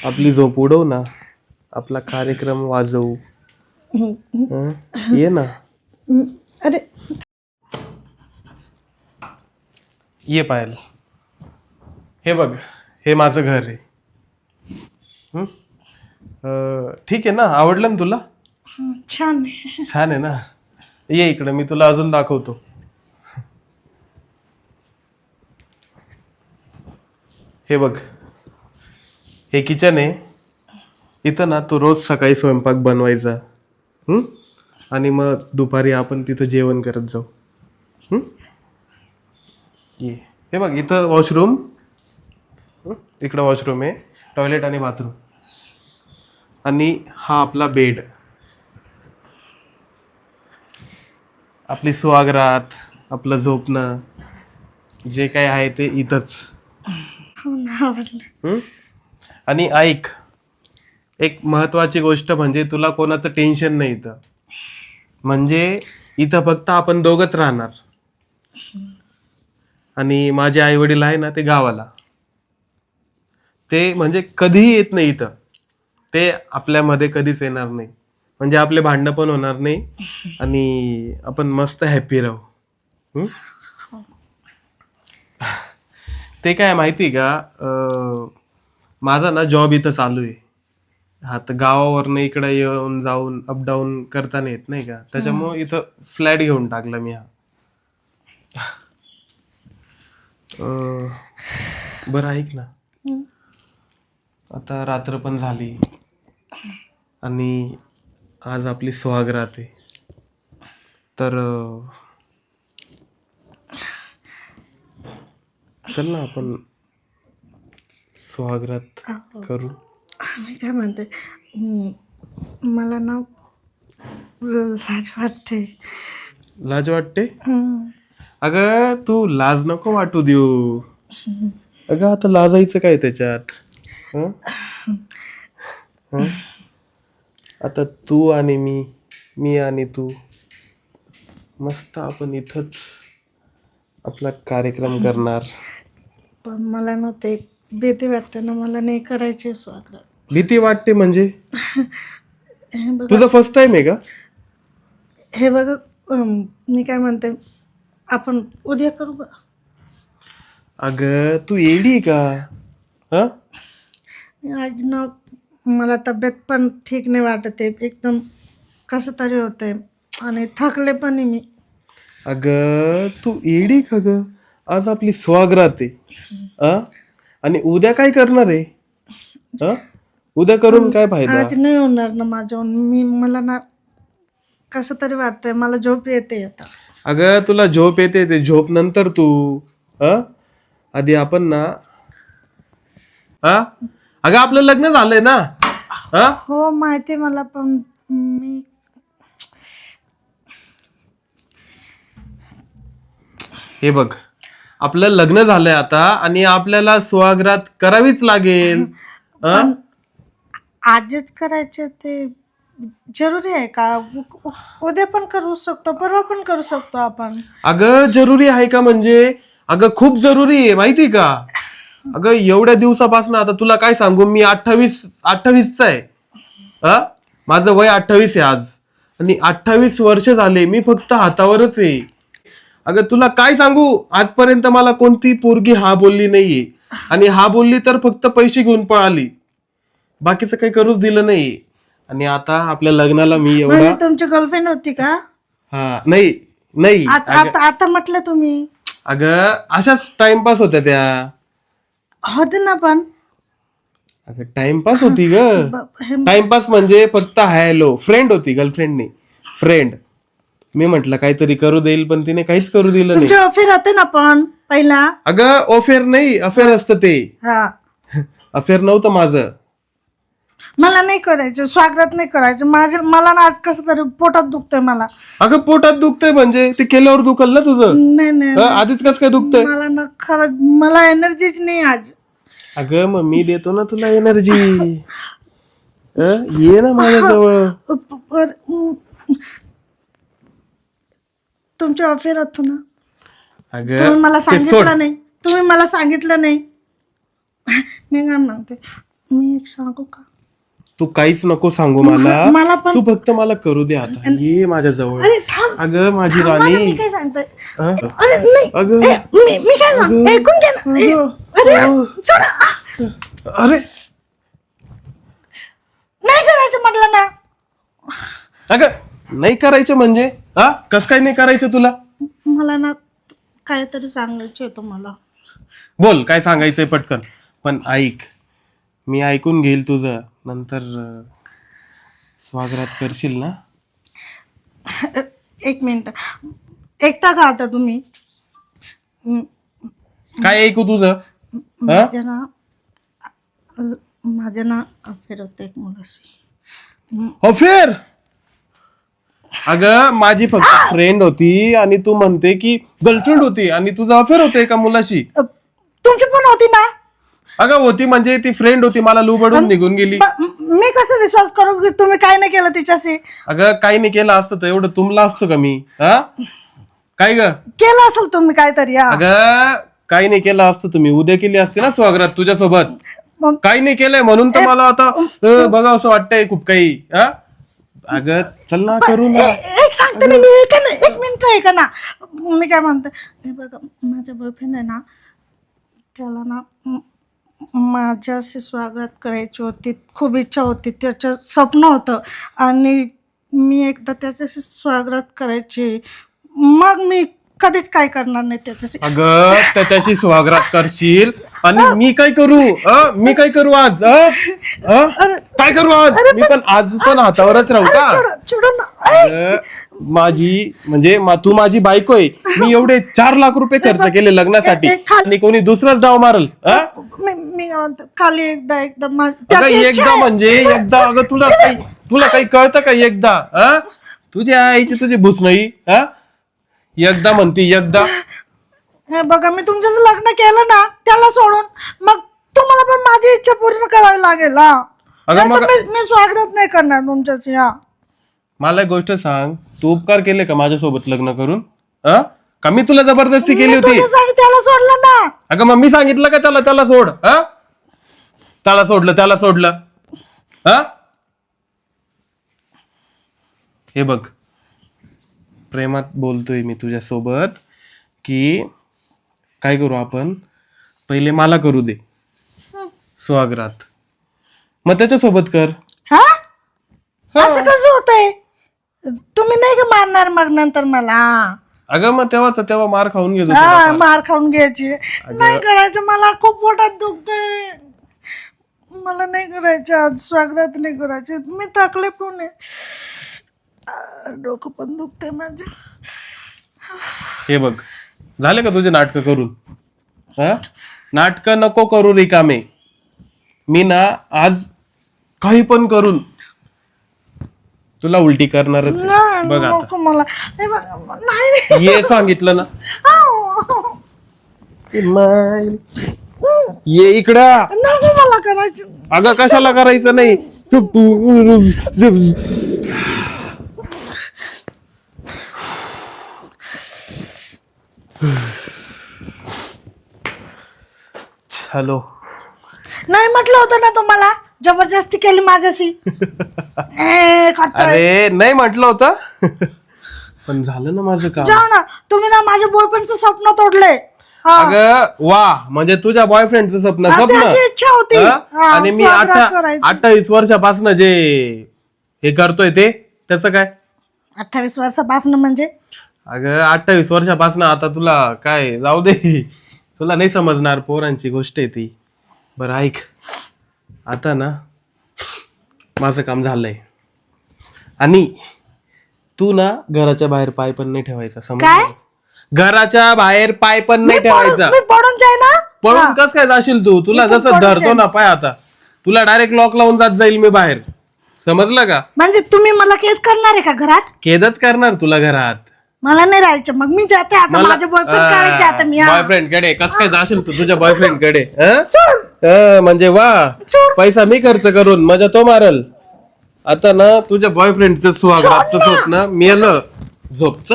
आपली झोप उडव ना, आपला कार्यक्रम वाजवू. हं? ये ना, अरे ये पायल. हे बघ, हे माझं घर आहे. हं? ठीक आहे ना, आवडलं ना तुला? छान आहे. छान आहे ना. ये इकडे, मी तुला अजून दाखवतो. हे बघ, हे किचन आहे. इथं ना तू रोज सकाळी स्वयंपाक बनवायचा. हं? आणि मग दुपारी आपण तिथं जेवण करत जाऊ. हं? ये, हे बघ, इथं वॉशरूम. इकडं वॉशरूम आहे, टॉयलेट आणि बाथरूम. आणि हा आपला बेड. आपली सुहागरात, आपलं झोपणं, जे काय आहे ते इथंच. हो ना, आवडलं. हं? आणि ऐक, एक महत्वाची गोष्ट म्हणजे तुला कोणाचं टेन्शन नाही इथं. म्हणजे इथं फक्त आपण दोघंच राहणार. आणि माझे आई वडील आहे ना ते गावाला. ते म्हणजे कधीही येत नाही इथं. ते आपल्यामध्ये कधीच येणार नाही. म्हणजे आपले भांडणं पण होणार नाही आणि आपण मस्त हॅपी राहू. हं? ते काय माहिती का, माझा ना जॉब इथं चालू आहे. हा तर गावावरनं इकडे येऊन जाऊन अपडाऊन करता येत नाही का, त्याच्यामुळं इथं फ्लॅट घेऊन टाकला मी हा. बरं ऐक ना, आता रात्र पण झाली आणि आज आपली सुहागरात आहे. तर चल ना आपण सुहागरात करू. मी काय म्हणते, मला ना लाज वाटते. लाज वाटते? अगं तू लाज नको वाटू देऊ. अगं आता लाजायचं काय त्याच्यात? हं? हं? आता तू आणि मी आणि तू, मस्त आपण इथंच आपला कार्यक्रम करणार. पण मला ना ते भीती वाटते ना, मला नाही करायची स्वागत. भीती वाटते म्हणजे? हे बघा, तुझा फर्स्ट टाइम आहे का? हे बघा, मी काय म्हणते, आपण उद्या करू का? अगं तू येडी आहे का? हं? आज ना मला तब्येत पण ठीक नाही वाटत आहे, एकदम कसं तरी होतंय आणि थकले पण आहे मी. अगं तू येडी का ग? आज आपली स्वागरात आहे. हं? आणि उद्या काय करणार आहे? हं? उद्या करून काय फायदा? आज नाही होणार ना माझ्याहून. मला ना कसं तरी वाटतंय, मला झोप येते आता. अगं तुला झोप येते ते झोप नंतर तू. हं? आधी आपण ना, अगं आपलं लग्न झालंय ना. हं? हो माहिती मला, पण मी हे बघ, आपलं लग्न झालंय आता आणि आपल्याला सुहागरात करावीच लागेल. हं? पण आजच करायचे ते जरुरी आहे का? उद्या पण करू शकतो, परवा पण करू शकतो आपण. अगं जरुरी आहे का म्हणजे? अगं खूप जरुरी आहे माहिती का? अगं एवढ्या दिवसापासून आता तुला काय सांगू, मी 28चा आहे. हं? माझं वय 28 आहे आज. आणि 28 वर्ष झाले मी फक्त हातावरच आहे. अगं तुला काय सांगू, आजपर्यंत मला कोणती पोरगी हा बोलली नाहीये. आणि हा बोलली तर फक्त पैसे घेऊन पळाली, बाकीचं काही करूच दिलं नाही. आणि आता आपल्या लग्नाला मी एवढा, म्हणजे तुमची गर्लफ्रेंड होती का? हा नाही नाही आता आता आता म्हटलं तुम्ही. अगं अशाच टाइमपास होत्या त्या. होते ना, पण अगं टाइमपास होती ग. हे टाइमपास म्हणजे फक्त हाय हॅलो, फ्रेंड होती, गर्लफ्रेंड नाही, फ्रेंड. मी म्हटलं काहीतरी करू देईल, पण तिने काहीच करू दिलं नाही. तुमचे अफेअर होते ना पण पहिला. अगं अफेअर नाही, अफेअर असतं ते. हा, अफेअर नव्हतं माझं. मला नाही करायचं, स्वागत नाही करायचं. मला ना आज कसं तरी पोटात दुखतंय मला. अगं पोटात दुखतंय म्हणजे ते केल्यावर दुखल ना तुझं. नाही नाही आधीच कसं काय दुखतंय? मला ना खरंच, मला एनर्जीच नाही आज. अगं मग मी देतो ना तुला एनर्जी. ये ना माझ्याजवळ. तुमचे अफेअर होतो ना, अगं तुम्ही मला ते सोड. सांगितलं नाही. तुम्ही मला सांगितलं नाही. मी काय म्हणते, मी एक सांगू का? तू काहीच नको सांगू मला. मला पण तू फक्त मला करू दे आता. ये माझ्या जवळ. अरे थांब अगं माझी थांब, मला राणी. मी काय सांगतोय. हा? अरे नाही अगं. मी काय सांग ऐकून घे ना. अरे सोड. अरे नाही करायचं म्हटलं ना. अगं नाही करायचं म्हणजे हा कस काय नाही करायचं तुला? मला ना काहीतरी सांगायचं होतं मला. बोल काय सांगायचंय पटकन. पण ऐक, मी ऐकून घेईल तुझं. नंतर स्वागत करशील ना? एक मिनिट ऐकता का आता तुम्ही? काय ऐकू तुझं? माझ्या ना अफेअर होतं एक मुलाशी. अफेअर? अगं माझी फक्त फ्रेंड होती आणि तू म्हणते की गर्लफ्रेंड होती आणि तुझं अफेअर होतं एका मुलाशी. तुमची पण होती ना? अगं होती म्हणजे ती फ्रेंड होती, मला लुबडून निघून गेली. मी कसं विश्वास करू की तुम्ही काय नाही केलं तिच्याशी? अगं काही नाही केलं असतं तर एवढं तुमला असतो का मी? हा काय ग? केलं असेल तुम्ही काहीतरी. अगं काही नाही केलं असतं तुम्ही उद्या केली असते ना स्वागत तुझ्यासोबत. मग काही नाही केलंय म्हणून तर मला आता बघा असं वाटतंय खूप काही. हा अगं चल ना करू ना. एक सांगते ना मी. एक मिनिट आहे का ना. मी काय म्हणते हे बघा माझा बॉयफ्रेंड आहे ना, त्याला ना माझ्याशी स्वागत करायची होती, खूप इच्छा होती, त्याचं स्वप्न होतं आणि मी एकदा त्याच्याशी स्वागत करायची. मग मी कधीच काय करणार नाही त्याच्याशी. अगं त्याच्याशी स्वागत करशील आणि मी काय करू? मी काय करू आज? काय करू आज? मी पण आज पण हातावरच राहू का? चिडून अगं, माझी म्हणजे तू माझी बायको आहे. मी एवढे 4 लाख रुपये खर्च केले लग्नासाठी आणि कोणी दुसराच डाव मारल? मी काय म्हणते, खाली एकदा अगं एकदा म्हणजे एकदा. अगं तुला काही कळतं का एकदा? तुझ्या आईची तुझी भूस नाही. एकदा म्हणती एकदा. हे बघा मी तुमच्याच लग्न केलं ना त्याला सोडून, मग तुम्हाला पण माझी इच्छा पूर्ण करावी लागेल. मी स्वागत नाही करणार तुमच्याशी. मला एक गोष्ट सांग, तू उपकार केले का माझ्यासोबत लग्न करून? का मी तुला जबरदस्ती केली होती? त्याला सोडलं ना. अगं मग मी सांगितलं का त्याला सोड? त्याला सोडलं. हे बघ प्रेमात बोलतोय मी तुझ्यासोबत की काय करू आपण, पहिले मला करू दे स्वागत, मग त्याच्यासोबत कर. असं कसं होतंय? तुम्ही नाही का मारणार मग नंतर मला? अगं मग तेव्हा मार खाऊन घेतो. मार खाऊन घ्यायची नाही करायचं. मला खूप पोटात दुखतंय. मला नाही करायचं आज स्वागत नाही करायचे. मी थकले पण आहे. डोकं पण दुखतंय माझं. हे बघ झाले का तुझे नाटक करून? नाटक नको करू रिकामे. मी ना आज काही पण करून तुला उलटी करणारच आहे. बघ आता मला नाही ये सांगितलं ना. ये इकडं. नको मला करायचं. अगं कशाला करायचं नाही? हॅलो. नाही म्हटलं होतं ना तुम्हाला, जबरदस्ती केली माझ्याशी. अरे नाही म्हटलं होतं पण झालं ना माझं काम. जाऊ ना तुम्ही ना माझ्या बॉयफ्रेंडचं स्वप्न तोडले. अगं वा, म्हणजे तुझ्या बॉयफ्रेंडचं स्वप्न त्याची इच्छा होती. आणि मी आता 28 वर्षापासून जे हे करतोय ते त्याचं काय? 28 वर्षापासून म्हणजे? अगं 28 वर्षापासून आता तुला काय जाऊ दे, तुला नाही समजणार, पोरांची गोष्ट आहे ती. बरं ऐक, आता ना माझं काम झालंय आणि तू ना घराच्या बाहेर पाय पण नाही ठेवायचा. समज, घराच्या बाहेर पाय पण नाही ठेवायचा. पडून जाय ना. पळून कस काय जाशील तू? तुला जसं धरतो ना पाय, आता तुला डायरेक्ट लॉक लावून जात जाईल मी बाहेर. समजलं का? म्हणजे तुम्ही मला कैद करणार आहे का घरात? कैदच करणार तुला घरात. मला नाही राहायचं. मग मी जाते आता. माझ्या बॉयफ्रेंड काढायचे आता मी. बॉयफ्रेंड कडे कस काय जाशील तू तुझ्या बॉयफ्रेंड कडे? म्हणजे वा, पैसा मी खर्च करून मजा तो मारल. आता ना तुझ्या बॉयफ्रेंडचं स्वागतचं स्वप्न मेलं. झोपच